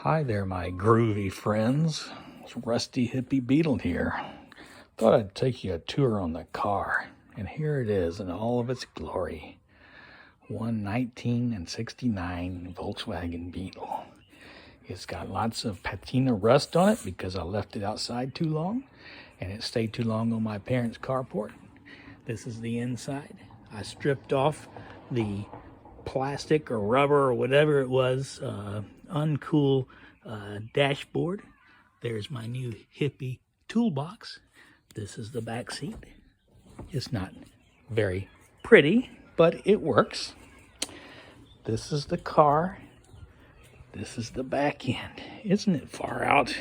Hi there, my groovy friends. It's Rusty Hippie Beetle here. Thought I'd take you a tour on the car. And here it is in all of its glory. One 1969 Volkswagen Beetle. It's got lots of patina rust on it because I left it outside too long. And it stayed too long on my parents' carport. This is the inside. I stripped off the plastic or rubber or whatever it was, uncool dashboard. There's my new Hippie toolbox. This is the back seat. It's not very pretty, but it works. This is the car. This is the back end. Isn't it far out?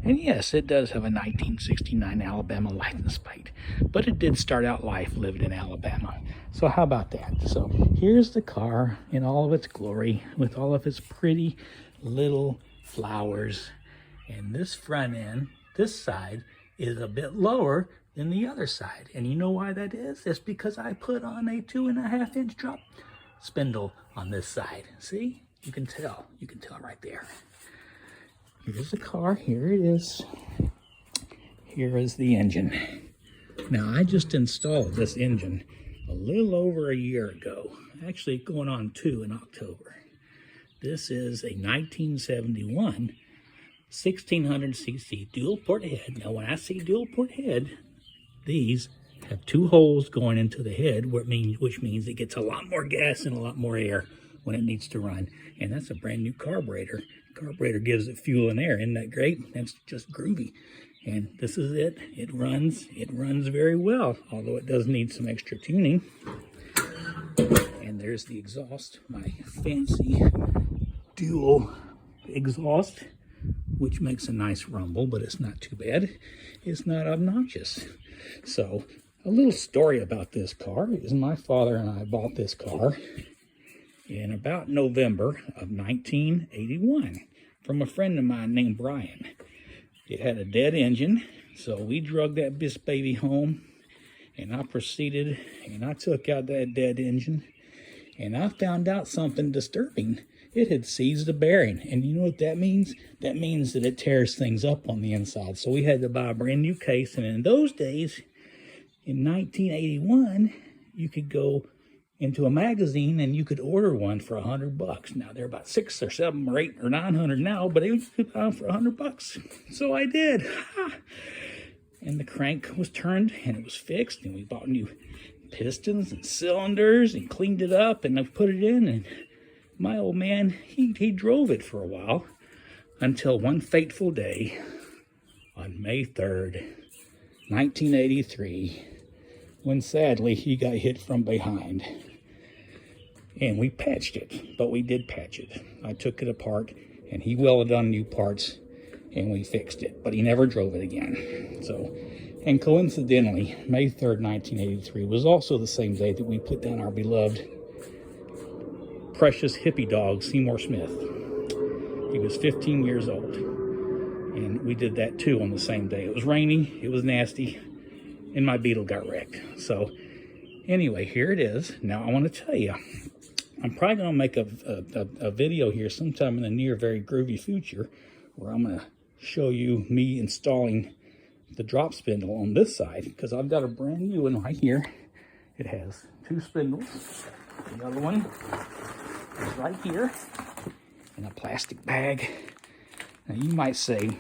And yes, it does have a 1969 Alabama license plate, but it did start out life living in Alabama. So how about that? So here's the car in all of its glory with all of its pretty little flowers. And this front end, this side, is a bit lower than the other side. And you know why that is? It's because I put on a 2.5-inch drop spindle on this side. See? You can tell right there. Here's the car, here it is. Here is the engine. Now, I just installed this engine a little over a year ago. Actually, going on 2 in October. This is a 1971 1600 cc dual port head. Now, when I say dual port head, these have 2 holes going into the head, which means it gets a lot more gas and a lot more air when it needs to run. And that's a brand new carburetor. Carburetor gives it fuel and air. Isn't that great? That's just groovy. And this is it. It runs very well, although it does need some extra tuning. And there's the exhaust, my fancy dual exhaust, which makes a nice rumble, but it's not too bad. It's not obnoxious. So a little story about this car is my father and I bought this car in about November of 1981 from a friend of mine named Brian. It had a dead engine, so we drug that baby home, and I proceeded, and I took out that dead engine, and I found out something disturbing. It had seized a bearing, and you know what that means? That means that it tears things up on the inside. So we had to buy a brand new case, and in those days, in 1981, you could go into a magazine and you could order one for $100. Now they're about 6 or 7 or 8 or 900 now, but it was for $100. So I did. And the crank was turned and it was fixed, and we bought new pistons and cylinders and cleaned it up, and I put it in, and my old man, he drove it for a while until one fateful day on May 3rd, 1983, when sadly he got hit from behind. And we patched it, but we did patch it. I took it apart and he welded on new parts and we fixed it, but he never drove it again. So, and coincidentally, May 3rd, 1983 was also the same day that we put down our beloved, precious hippie dog, Seymour Smith. He was 15 years old. And we did that too on the same day. It was rainy, it was nasty, and my Beetle got wrecked. So anyway, here it is. Now I want to tell you, I'm probably going to make a video here sometime in the near, very groovy future where I'm going to show you me installing the drop spindle on this side, because I've got a brand new one right here. It has 2 spindles. The other one is right here in a plastic bag. Now you might say,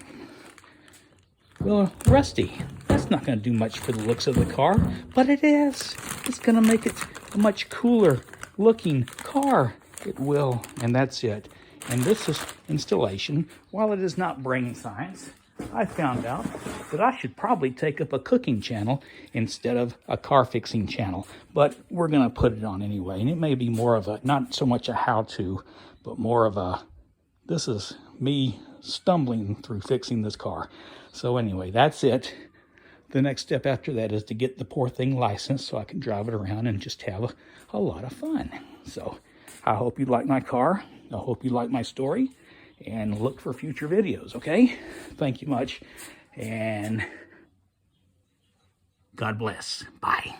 well, Rusty, that's not going to do much for the looks of the car, but it is. It's going to make it a much cooler looking car. It will, and that's it. And this is installation. While it is not brain science, I found out that I should probably take up a cooking channel instead of a car fixing channel, but we're going to put it on anyway. And it may be more of a, not so much a how-to, but more of a, this is me stumbling through fixing this car. So anyway, that's it. The next step after that is to get the poor thing licensed so I can drive it around and just have a lot of fun. So I hope you like my car. I hope you like my story, and look for future videos, okay? Thank you much, and God bless. Bye.